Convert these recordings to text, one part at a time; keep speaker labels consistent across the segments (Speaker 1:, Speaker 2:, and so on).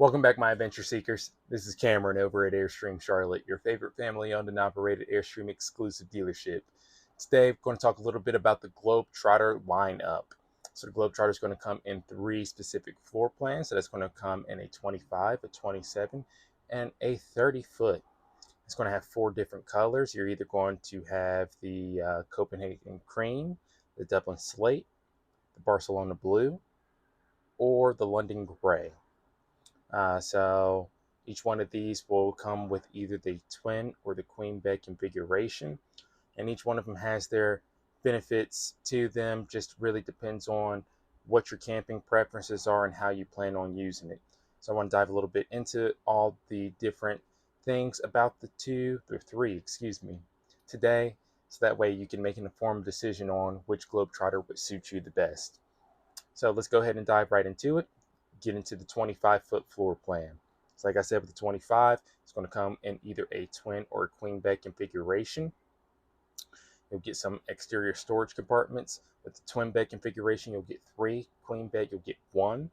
Speaker 1: Welcome back, my adventure seekers. This is Cameron over at Airstream Charlotte, your favorite family-owned and operated Airstream exclusive dealership. Today, I'm going to talk a little bit about the Globetrotter lineup. So the Globetrotter is going to come in three specific floor plans. So that's going to come in a 25, a 27, and a 30-foot. It's going to have four different colors. You're either going to have the Copenhagen Cream, the Dublin Slate, the Barcelona Blue, or the London Gray. So each one of these will come with either the twin or the queen bed configuration, and each one of them has their benefits to them. Just really depends on what your camping preferences are and how you plan on using it. So I want to dive a little bit into all the different things about the three, today, so that way you can make an informed decision on which Globetrotter would suit you the best. So let's go ahead and dive right into it. Get into the 25-foot floor plan. So like I said, with the 25, it's going to come in either a twin or a queen bed configuration. You'll get some exterior storage compartments. With the twin bed configuration, you'll get three. Queen bed, you'll get one.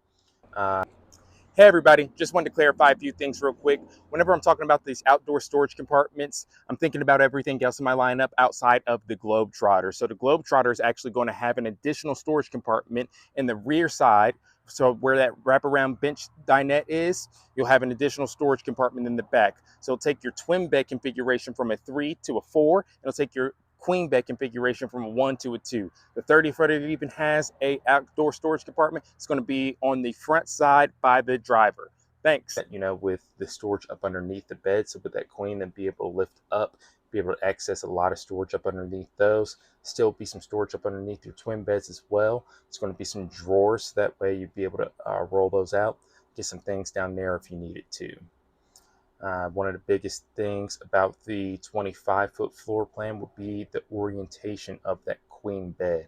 Speaker 1: Hey everybody, just wanted to clarify a few things real quick. Whenever I'm talking about these outdoor storage compartments, I'm thinking about everything else in my lineup outside of the Globetrotter. So the Globetrotter is actually going to have an additional storage compartment in the rear side. So where that wraparound bench dinette is, you'll have an additional storage compartment in the back. So it'll take your twin bed configuration from a 3 to a 4. It'll take your queen bed configuration from a 1 to a 2. The 30-footer even has a outdoor storage compartment. It's going to be on the front side by the driver. Thanks. With the storage up underneath the bed, so with that queen, then be able to lift up, be able to access a lot of storage up underneath those. Still be some storage up underneath your twin beds as well. It's going to be some drawers, so that way you'd be able to roll those out, get some things down there if you needed to. One of the biggest things about the 25-foot floor plan would be the orientation of that queen bed.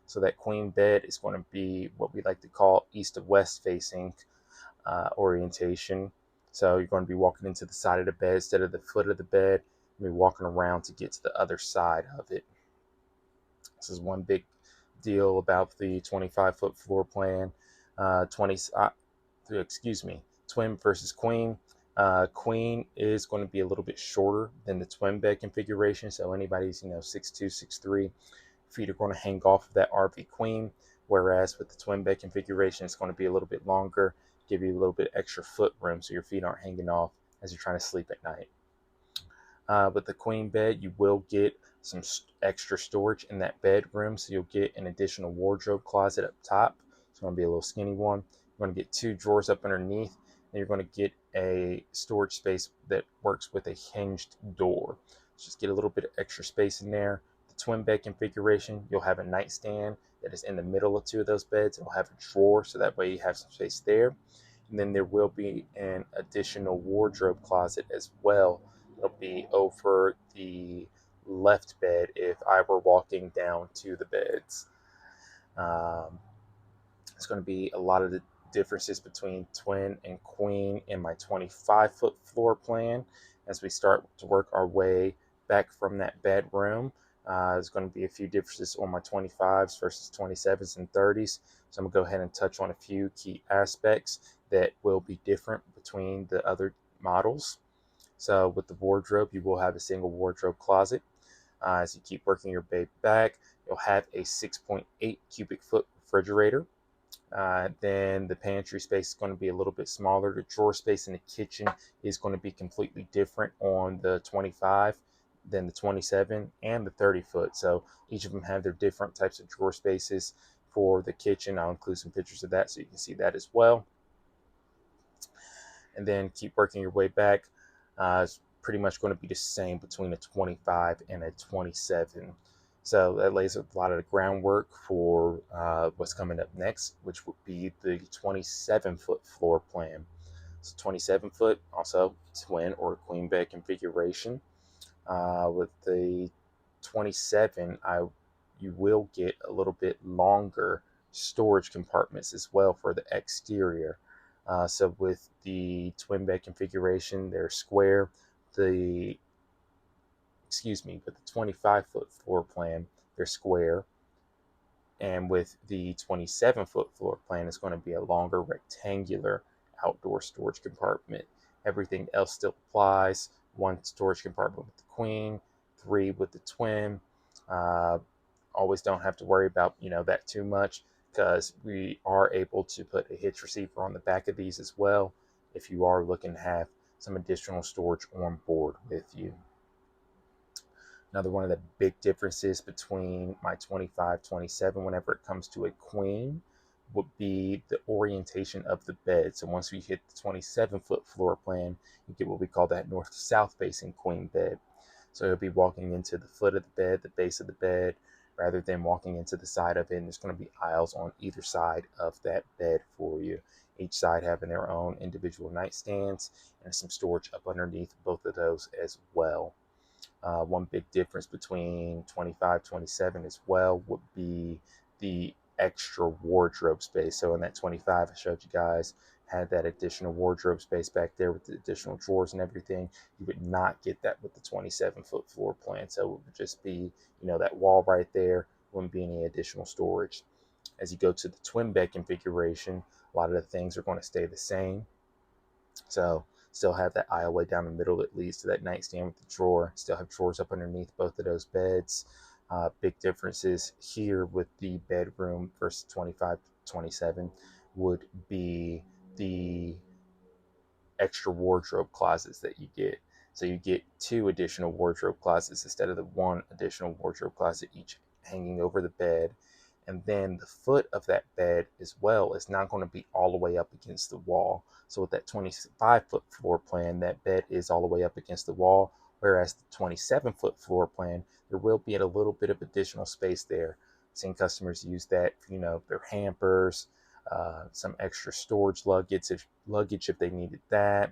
Speaker 1: So that queen bed is going to be what we like to call east of west facing orientation. So you're going to be walking into the side of the bed instead of the foot of the bed. You'll be walking around to get to the other side of it. This is one big deal about the 25-foot floor plan. Twin versus queen. Queen is going to be a little bit shorter than the twin bed configuration. So anybody's 6'2", 6'3", feet are going to hang off of that RV queen. Whereas with the twin bed configuration, it's going to be a little bit longer, give you a little bit extra foot room so your feet aren't hanging off as you're trying to sleep at night. With the queen bed, you will get some extra storage in that bedroom. So you'll get an additional wardrobe closet up top. It's going to be a little skinny one. You're going to get two drawers up underneath. And you're going to get a storage space that works with a hinged door. So just get a little bit of extra space in there. The twin bed configuration, you'll have a nightstand that is in the middle of two of those beds. It'll have a drawer, so that way you have some space there. And then there will be an additional wardrobe closet as well. It'll be over the left bed if I were walking down to the beds. It's going to be a lot of the differences between twin and queen in my 25-foot floor plan as we start to work our way back from that bedroom. There's going to be a few differences on my 25s versus 27s and 30s. So I'm going to go ahead and touch on a few key aspects that will be different between the other models. So with the wardrobe, you will have a single wardrobe closet. As you keep working your way back, you'll have a 6.8 cubic foot refrigerator. Then the pantry space is going to be a little bit smaller. The drawer space in the kitchen is going to be completely different on the 25 than the 27 and the 30-foot. So each of them have their different types of drawer spaces for the kitchen. I'll include some pictures of that so you can see that as well. And then keep working your way back. It's pretty much going to be the same between a 25 and a 27. So that lays a lot of the groundwork for what's coming up next, which would be the 27-foot floor plan. So 27-foot, also twin or queen bed configuration. With the 27, you will get a little bit longer storage compartments as well for the exterior. So with the twin bed configuration, they're square. With the 25-foot floor plan, they're square. And with the 27-foot floor plan, it's going to be a longer rectangular outdoor storage compartment. Everything else still applies. One storage compartment with the queen, three with the twin. Uh, Always don't have to worry about that too much, because we are able to put a hitch receiver on the back of these as well if you are looking to have some additional storage on board with you. Another one of the big differences between my 25-27 whenever it comes to a queen would be the orientation of the bed. So once we hit the 27-foot floor plan, you get what we call that north to south facing queen bed. So you'll be walking into the foot of the bed, the base of the bed, rather than walking into the side of it. And there's going to be aisles on either side of that bed for you, each side having their own individual nightstands and some storage up underneath both of those as well. One big difference between 25-27 as well would be the extra wardrobe space. So in that 25, I showed you guys, had that additional wardrobe space back there with the additional drawers and everything. You would not get that with the 27-foot floor plan. So it would just be, that wall right there, wouldn't be any additional storage. As you go to the twin bed configuration, a lot of the things are going to stay the same. So still have that aisleway down the middle that leads to that nightstand with the drawer. Still have drawers up underneath both of those beds. Big differences here with the bedroom versus 25-27 would be the extra wardrobe closets that you get. So you get two additional wardrobe closets instead of the one additional wardrobe closet, each hanging over the bed. And then the foot of that bed as well is not going to be all the way up against the wall. So with that 25-foot floor plan, that bed is all the way up against the wall, whereas the 27-foot floor plan, there will be a little bit of additional space there. I've seen customers use that for, their hampers, some extra storage luggage if they needed that.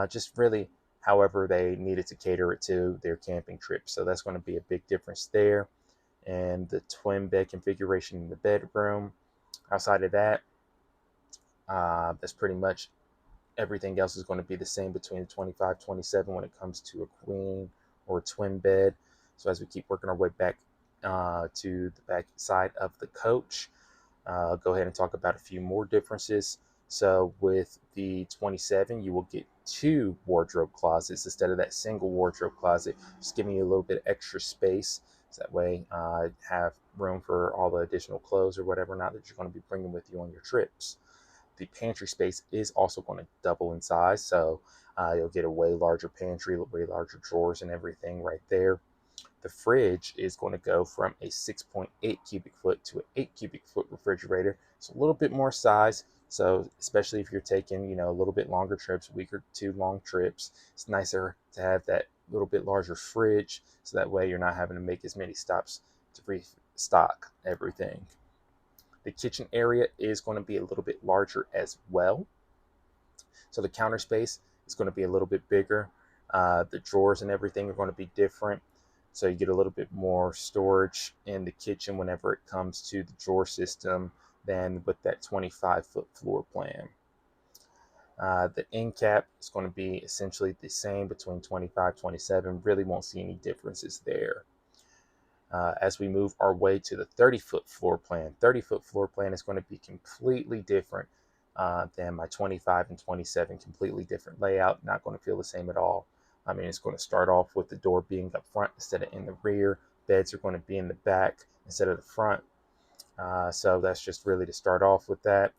Speaker 1: Just really however they needed to cater it to their camping trip. So that's going to be a big difference there. And the twin bed configuration in the bedroom. Outside of that, that's pretty much everything else is going to be the same between the 25-27 when it comes to a queen or a twin bed. So as we keep working our way back to the back side of the coach, go ahead and talk about a few more differences. So with the 27, you will get two wardrobe closets instead of that single wardrobe closet, just giving you a little bit extra space. So that way, have room for all the additional clothes or whatever not that you're going to be bringing with you on your trips. The pantry space is also going to double in size, so you'll get a way larger pantry, way larger drawers and everything right there. The fridge is going to go from a 6.8 cubic foot to an 8 cubic foot refrigerator. It's a little bit more size. So especially if you're taking, a little bit longer trips, a week or two long trips, it's nicer to have that little bit larger fridge. So that way you're not having to make as many stops to restock everything. The kitchen area is going to be a little bit larger as well. So the counter space is going to be a little bit bigger. The drawers and everything are going to be different. So you get a little bit more storage in the kitchen whenever it comes to the drawer system than with that 25-foot floor plan. The end cap is going to be essentially the same between 25-27. Really won't see any differences there. As we move our way to the 30-foot floor plan, 30-foot floor plan is going to be completely different than my 25 and 27. Completely different layout, not going to feel the same at all. It's going to start off with the door being up front instead of in the rear. Beds are going to be in the back instead of the front. So that's just really to start off with that.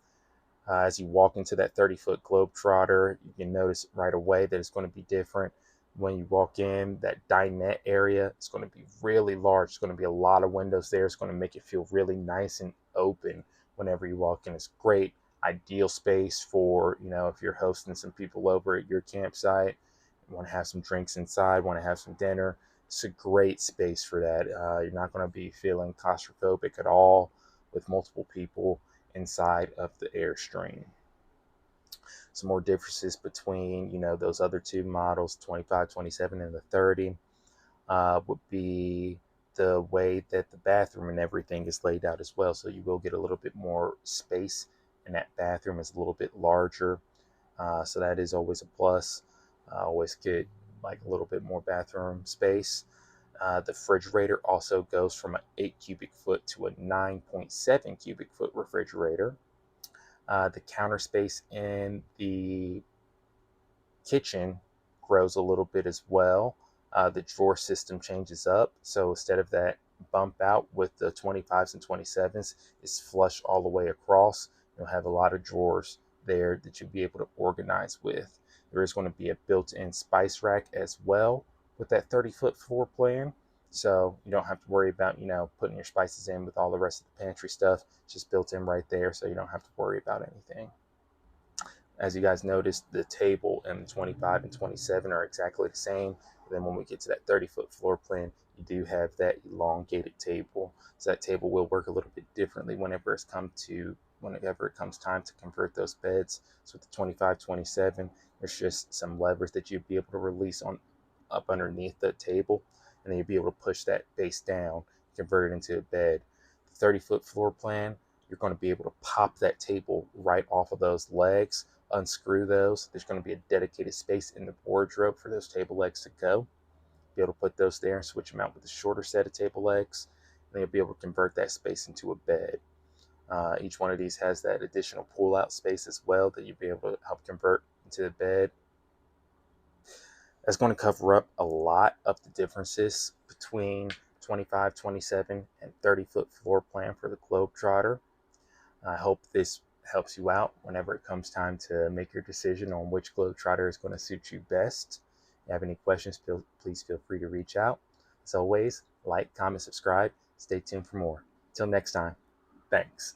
Speaker 1: As you walk into that 30-foot Globetrotter, you can notice right away that it's going to be different. When you walk in, that dinette area is going to be really large. It's going to be a lot of windows there. It's going to make it feel really nice and open whenever you walk in. It's great, ideal space for, if you're hosting some people over at your campsite, you want to have some drinks inside, want to have some dinner. It's a great space for that. You're not going to be feeling claustrophobic at all with multiple people inside of the Airstream. Some more differences between, those other two models, 25-27 and the 30, would be the way that the bathroom and everything is laid out as well. So you will get a little bit more space, and that bathroom is a little bit larger. So that is always a plus. Always get like a little bit more bathroom space. The refrigerator also goes from an 8 cubic foot to a 9.7 cubic foot refrigerator. The counter space in the kitchen grows a little bit as well. The drawer system changes up. So instead of that bump out with the 25s and 27s, it's flush all the way across. You'll have a lot of drawers there that you'll be able to organize with. There is going to be a built-in spice rack as well with that 30-foot floor plan. So you don't have to worry about, putting your spices in with all the rest of the pantry stuff. It's just built in right there, so you don't have to worry about anything. As you guys noticed, the table and the 25 and 27 are exactly the same. But then when we get to that 30-foot floor plan, you do have that elongated table. So that table will work a little bit differently whenever it comes time to convert those beds. So with the 25, 27, there's just some levers that you'd be able to release on up underneath the table, and then you'll be able to push that base down, convert it into a bed. The 30-foot floor plan, you're going to be able to pop that table right off of those legs, unscrew those. There's going to be a dedicated space in the wardrobe for those table legs to go. Be able to put those there and switch them out with a shorter set of table legs. And you'll be able to convert that space into a bed. Each one of these has that additional pull-out space as well that you'll be able to help convert into a bed. That's going to cover up a lot of the differences between 25, 27, and 30-foot floor plan for the Globetrotter. I hope this helps you out whenever it comes time to make your decision on which Globetrotter is going to suit you best. If you have any questions, please feel free to reach out. As always, like, comment, subscribe. Stay tuned for more. Till next time, thanks.